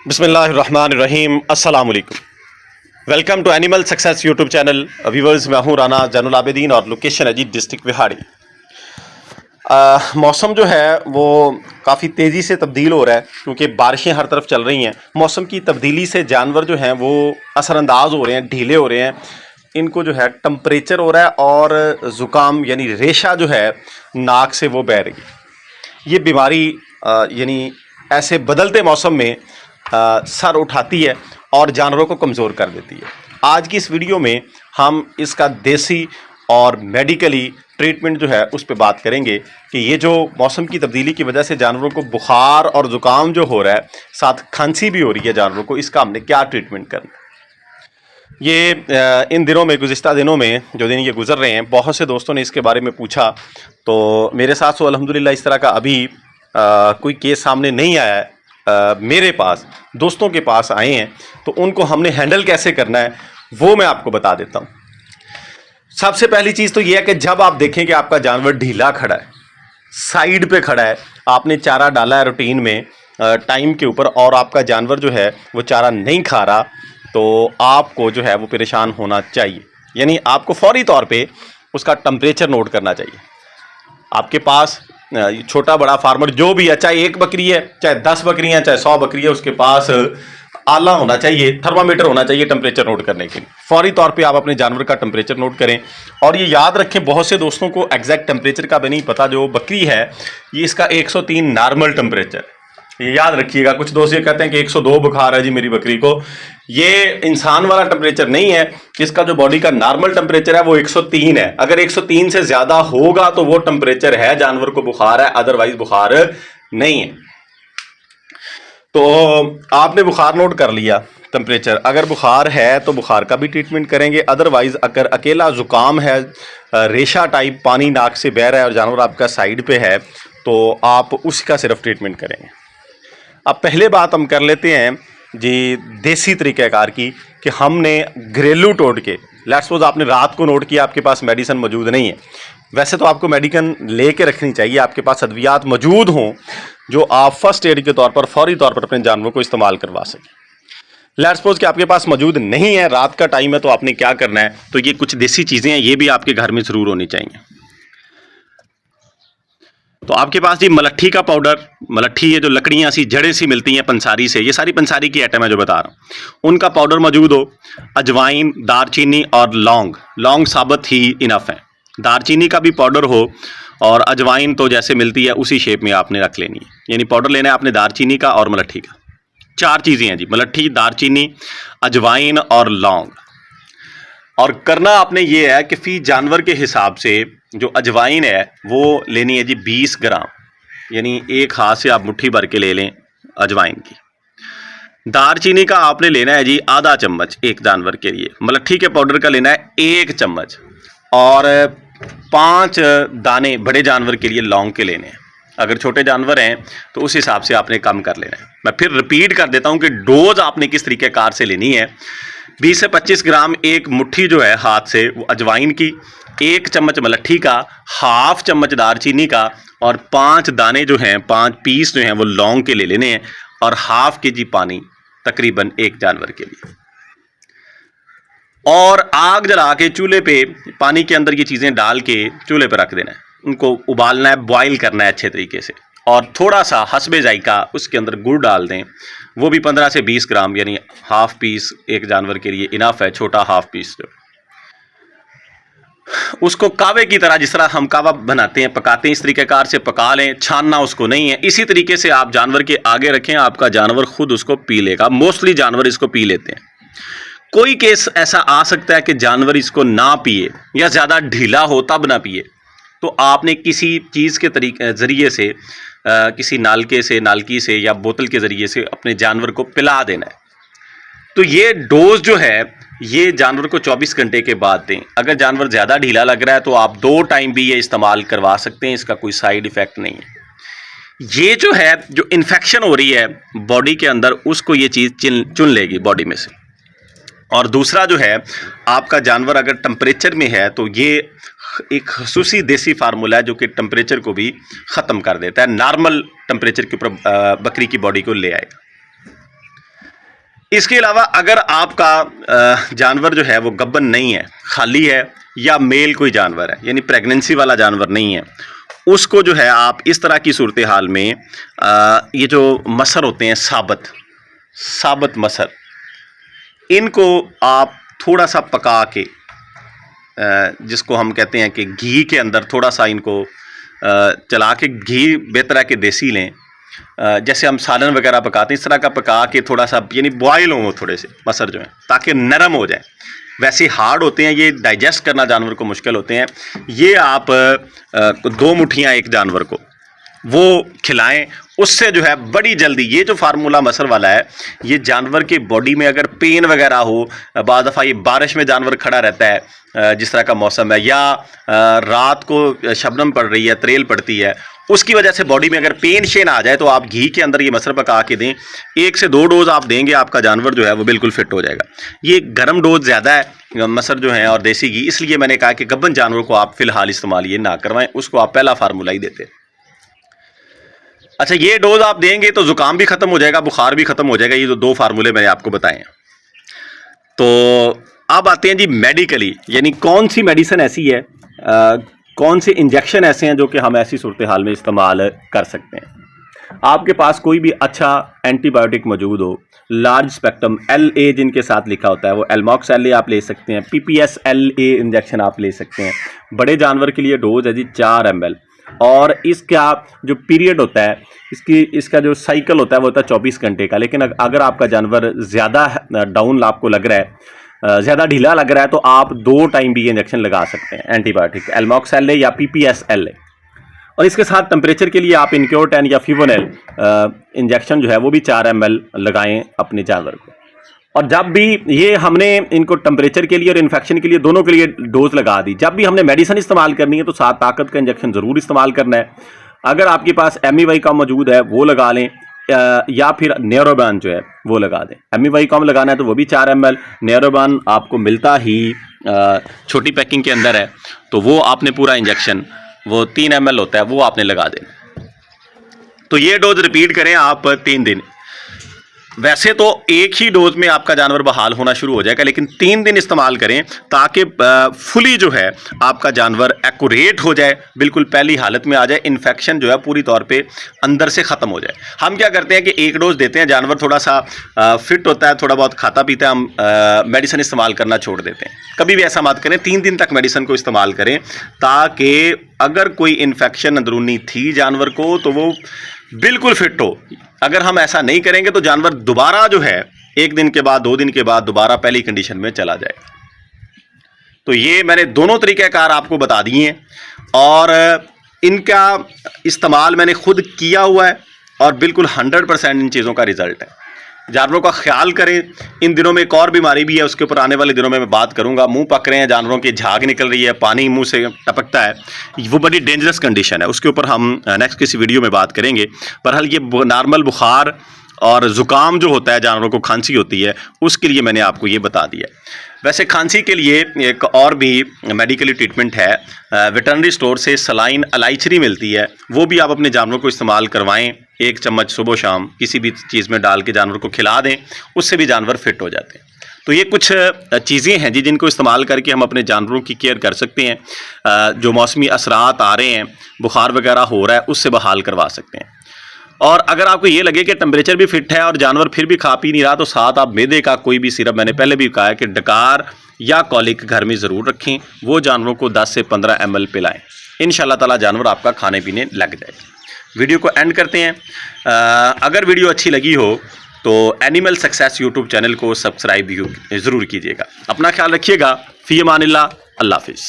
बिस्मिल्लाहिर्रहमानिर्रहीम अस्सलाम वालेकुम। Welcome to animal success YouTube channel. Viewers, मैं हूँ राना जैनुल आबिदीन और लोकेशन है जी डिस्ट्रिक्ट बिहाड़ी। मौसम जो है वो काफ़ी तेज़ी से तब्दील हो रहा है क्योंकि बारिशें हर तरफ चल रही हैं। मौसम की तब्दीली से जानवर जो हैं वो असरअंदाज हो रहे हैं, ढीले हो रहे हैं। इनको जो है टम्परेचर हो रहा है और ज़ुकाम यानी रेशा जो है नाक से वो बह रही है। ये बीमारी यानी ऐसे बदलते मौसम में सर उठाती है और जानवरों को कमज़ोर कर देती है। आज की इस वीडियो में हम इसका देसी और मेडिकली ट्रीटमेंट जो है उस पर बात करेंगे कि ये जो मौसम की तब्दीली की वजह से जानवरों को बुखार और ज़ुकाम जो हो रहा है, साथ खांसी भी हो रही है जानवरों को, इसका हमने क्या ट्रीटमेंट करना है। ये इन दिनों में, गुज़िश्ता दिनों में जो दिन ये गुज़र रहे हैं, बहुत से दोस्तों ने इसके बारे में पूछा। तो मेरे साथ तो अल्हम्दुलिल्लाह इस तरह का अभी कोई केस सामने नहीं आया है। मेरे पास दोस्तों के पास आए हैं, तो उनको हमने हैंडल कैसे करना है वो मैं आपको बता देता हूँ। सबसे पहली चीज़ तो ये है कि जब आप देखें कि आपका जानवर ढीला खड़ा है, साइड पे खड़ा है, आपने चारा डाला है रूटीन में टाइम के ऊपर और आपका जानवर जो है वो चारा नहीं खा रहा, तो आपको जो है वो परेशान होना चाहिए। यानी आपको फौरी तौर पे उसका टेम्परेचर नोट करना चाहिए। आपके पास छोटा बड़ा फार्मर जो भी है, चाहे एक बकरी है, चाहे 10 बकरियां, चाहे 100 बकरी है, उसके पास आला होना चाहिए, थर्मामीटर होना चाहिए टेम्परेचर नोट करने के लिए। फौरी तौर पे आप अपने जानवर का टेम्परेचर नोट करें। और ये याद रखें, बहुत से दोस्तों को एग्जैक्ट टेम्परेचर का भी नहीं पता। जो बकरी है ये इसका 103 नॉर्मल टेम्परेचर, ये याद रखिएगा। कुछ दोस्त ये कहते हैं कि 102 बुखार है जी मेरी बकरी को। ये इंसान वाला टेम्परेचर नहीं है। इसका जो बॉडी का नॉर्मल टेम्परेचर है वो 103 है। अगर 103 से ज्यादा होगा तो वो टेम्परेचर है, जानवर को बुखार है, अदरवाइज बुखार नहीं है। तो आपने बुखार नोट कर लिया, टेम्परेचर। अगर बुखार है तो बुखार का भी ट्रीटमेंट करेंगे। अदरवाइज अगर अकेला जुकाम है, रेशा टाइप पानी नाक से बह रहा है और जानवर आपका साइड पे है, तो आप उसका सिर्फ ट्रीटमेंट करेंगे। अब पहले बात हम कर लेते हैं जी देसी तरीक़ाकार की, कि हमने घरेलू टोटके, लेट्स सपोज आपने रात को नोट किया आपके पास मेडिसिन मौजूद नहीं है। वैसे तो आपको मेडिसिन लेके रखनी चाहिए, आपके पास अद्वियात मौजूद हों जो आप फर्स्ट एड के तौर पर फौरी तौर पर अपने जानवरों को इस्तेमाल करवा सकें। लेट्स सपोज कि आपके पास मौजूद नहीं है, रात का टाइम है, तो आपने क्या करना है, तो ये कुछ देसी चीज़ें हैं, ये भी आपके घर में ज़रूर होनी चाहिए। तो आपके पास जी मलट्ठी का पाउडर, मलट्ठी ये जो लकड़ियाँ सी जड़ें सी मिलती हैं पंसारी से, ये सारी पंसारी की आइटम है जो बता रहा हूँ, उनका पाउडर मौजूद हो। अजवाइन, दारचीनी और लौंग, लौंग साबुत ही इनफ है। दारचीनी का भी पाउडर हो और अजवाइन तो जैसे मिलती है उसी शेप में आपने रख लेनी है। यानी पाउडर लेना है आपने दारचीनी का और मलट्ठी का। 4 चीज़ें हैं जी, मलट्ठी, दारचीनी, अजवाइन और लौंग। और करना आपने ये है कि फी जानवर के हिसाब से जो अजवाइन है वो लेनी है जी 20 ग्राम, यानी एक हाथ से आप मुट्ठी भर के ले लें अजवाइन की। दारचीनी का आपने लेना है जी आधा चम्मच एक जानवर के लिए। मलट्ठी के पाउडर का लेना है 1 चम्मच और 5 दाने बड़े जानवर के लिए लौंग के लेने हैं। अगर छोटे जानवर हैं तो उस हिसाब से आपने कम कर लेना है। मैं फिर रिपीट कर देता हूं कि डोज आपने किस तरीके कार से लेनी है। 20 से 25 ग्राम एक मुट्ठी जो है हाथ से वो अजवाइन की, 1 चम्मच मलट्ठी का, हाफ चम्मच दारचीनी का और 5 दाने जो हैं, 5 पीस जो हैं वो लौंग के ले लेने हैं और हाफ के जी पानी तकरीबन एक जानवर के लिए। और आग जला के चूल्हे पे पानी के अंदर ये चीज़ें डाल के चूल्हे पे रख देना है। उनको उबालना है, बॉईल करना है अच्छे तरीके से। और थोड़ा सा हस्बे जायका उसके अंदर गुड़ डाल दें, वो भी 15 से 20 ग्राम, यानी हाफ पीस एक जानवर के लिए इनफ है, छोटा हाफ पीस जो। उसको कावे की तरह, जिस तरह हम कावा बनाते हैं, पकाते हैं, इस तरीक़ेकार से पका लें। छानना उसको नहीं है। इसी तरीके से आप जानवर के आगे रखें, आपका जानवर खुद उसको पी लेगा। मोस्टली जानवर इसको पी लेते हैं। कोई केस ऐसा आ सकता है कि जानवर इसको ना पिए या ज़्यादा ढीला हो तब ना पिए, तो आपने किसी चीज़ के ज़रिए से, किसी नालकी से या बोतल के ज़रिए से अपने जानवर को पिला देना है। तो ये डोज जो है ये जानवर को 24 घंटे के बाद दें। अगर जानवर ज़्यादा ढीला लग रहा है तो आप 2 टाइम भी ये इस्तेमाल करवा सकते हैं, इसका कोई साइड इफ़ेक्ट नहीं है। ये जो है, जो इन्फेक्शन हो रही है बॉडी के अंदर, उसको ये चीज़ चुन लेगी बॉडी में से। और दूसरा जो है, आपका जानवर अगर टेम्परेचर में है तो ये एक खसूसी देसी फार्मूला है जो कि टेम्परेचर को भी ख़त्म कर देता है, नॉर्मल टेम्परेचर के ऊपर बकरी की बॉडी को ले आएगा। इसके अलावा अगर आपका जानवर जो है वो गब्बन नहीं है, खाली है, या मेल कोई जानवर है यानी प्रेगनेंसी वाला जानवर नहीं है, उसको जो है आप इस तरह की सूरत हाल में ये जो मसर होते हैं साबत मसर, इनको आप थोड़ा सा पका के जिसको हम कहते हैं कि घी के अंदर थोड़ा सा इनको चला के, घी बेहतर है कि देसी लें, जैसे हम सालन वगैरह पकाते हैं इस तरह का पका के थोड़ा सा यानी बॉयल हो थोड़े से मसर जो है, ताकि नरम हो जाए। वैसे हार्ड होते हैं, ये डाइजेस्ट करना जानवर को मुश्किल होते हैं। ये आप 2 मुट्ठियाँ एक जानवर को वो खिलाएं, उससे जो है बड़ी जल्दी ये जो फार्मूला मसर वाला है, ये जानवर के बॉडी में अगर पेन वगैरह हो, बाद दफ़ा ये बारिश में जानवर खड़ा रहता है जिस तरह का मौसम है, या रात को शबनम पड़ रही है, त्रेल पड़ती है, उसकी वजह से बॉडी में अगर पेन शेन आ जाए तो आप घी के अंदर ये मसर पका के दें। 1 से 2 डोज आप देंगे, आपका जानवर जो है वो बिल्कुल फिट हो जाएगा। ये गर्म डोज ज़्यादा है मसर जो है और देसी घी, इसलिए मैंने कहा कि गब्बन जानवर को आप फ़िलहाल इस्तेमाल ये ना करवाएं, उसको आप पहला फार्मूला ही देते। अच्छा, ये डोज आप देंगे तो ज़ुकाम भी ख़त्म हो जाएगा, बुखार भी ख़त्म हो जाएगा। ये जो 2 फार्मूले मैंने आपको बताए हैं। तो अब आते हैं जी मेडिकली, यानी कौन सी मेडिसिन ऐसी है, कौन से इंजेक्शन ऐसे हैं जो कि हम ऐसी सूरत हाल में इस्तेमाल कर सकते हैं। आपके पास कोई भी अच्छा एंटीबायोटिक मौजूद हो, लार्ज स्पेक्ट्रम LA जिनके साथ लिखा होता है, वो एलमॉक्स LA आप ले सकते हैं, PPS LA इंजेक्शन आप ले सकते हैं। बड़े जानवर के लिए डोज है जी 4 ml, और इसका जो पीरियड होता है, इसका जो साइकिल होता है वो होता है 24 घंटे का। लेकिन अगर आपका जानवर ज़्यादा डाउन आपको लग रहा है, ज़्यादा ढीला लग रहा है, तो आप 2 टाइम भी इंजेक्शन लगा सकते हैं एंटीबायोटिक, एलमॉक्स LA या PPS LA। और इसके साथ टेम्परेचर के लिए आप इनक्योर10 या फिवोनेल इंजेक्शन जो है वो भी 4 ml लगाएं अपने जानवर को। और जब भी ये हमने इनको टेम्परेचर के लिए और इन्फेक्शन के लिए दोनों के लिए डोज लगा दी, जब भी हमने मेडिसिन इस्तेमाल करनी है तो साथ ताकत का इंजेक्शन ज़रूर इस्तेमाल करना है। अगर आपके पास MEY कम मौजूद है वो लगा लें, या फिर नेरोबान जो है वो लगा दें। MEY कम लगाना है तो वो भी 4 ml, नेरोबान आपको मिलता ही छोटी पैकिंग के अंदर है, तो वो आपने पूरा इंजेक्शन वो 3 ml होता है वो आपने लगा दें। तो ये डोज रिपीट करें आप 3 दिन। वैसे तो एक ही डोज में आपका जानवर बहाल होना शुरू हो जाएगा, लेकिन 3 दिन इस्तेमाल करें ताकि फुली जो है आपका जानवर एक्यूरेट हो जाए, बिल्कुल पहली हालत में आ जाए, इन्फेक्शन जो है पूरी तौर पे अंदर से ख़त्म हो जाए। हम क्या करते हैं कि एक डोज देते हैं, जानवर थोड़ा सा फिट होता है, थोड़ा बहुत खाता पीता है, हम मेडिसिन इस्तेमाल करना छोड़ देते हैं। कभी भी ऐसा मत करें, 3 दिन तक मेडिसिन को इस्तेमाल करें, ताकि अगर कोई इन्फेक्शन अंदरूनी थी जानवर को तो वो बिल्कुल फिट हो। अगर हम ऐसा नहीं करेंगे तो जानवर दोबारा जो है 1 दिन के बाद 2 दिन के बाद दोबारा पहली कंडीशन में चला जाएगा। तो ये मैंने दोनों तरीक़ाकार आपको बता दिए हैं, और इनका इस्तेमाल मैंने खुद किया हुआ है, और बिल्कुल 100% इन चीज़ों का रिजल्ट है। जानवरों का ख्याल करें। इन दिनों में एक और बीमारी भी है, उसके ऊपर आने वाले दिनों में मैं बात करूंगा। मुंह पक रहे हैं जानवरों की, झाग निकल रही है, पानी मुंह से टपकता है, वो बड़ी डेंजरस कंडीशन है, उसके ऊपर हम नेक्स्ट किसी वीडियो में बात करेंगे। बहरहाल ये नॉर्मल बुखार और ज़ुकाम जो होता है, जानवरों को खांसी होती है, उसके लिए मैंने आपको ये बता दिया। वैसे खांसी के लिए एक और भी मेडिकली ट्रीटमेंट है, वेटरनरी स्टोर से सलाइन इलायची मिलती है, वो भी आप अपने जानवरों को इस्तेमाल करवाएं। 1 चम्मच सुबह शाम किसी भी चीज़ में डाल के जानवर को खिला दें, उससे भी जानवर फिट हो जाते हैं। तो ये कुछ चीज़ें हैं जी जिनको इस्तेमाल करके हम अपने जानवरों की केयर कर सकते हैं। जो मौसमी असरात आ रहे हैं, बुखार वगैरह हो रहा है, उससे बहाल करवा सकते हैं। और अगर आपको ये लगे कि टेम्परेचर भी फिट है और जानवर फिर भी खा पी नहीं रहा, तो साथ आप मैदे का कोई भी सिरप, मैंने पहले भी कहा है कि डकार या कॉलिक घर में ज़रूर रखें, वो जानवरों को 10 से 15 ml पिलाएं। इंशाल्लाह ताला जानवर आपका खाने पीने लग जाएगा। वीडियो को एंड करते हैं। अगर वीडियो अच्छी लगी हो तो एनिमल सक्सेस यूट्यूब चैनल को सब्सक्राइब ज़रूर कीजिएगा। अपना ख्याल रखिएगा। फ़ी अमानिल्लाह, अल्लाह हाफ़िज़।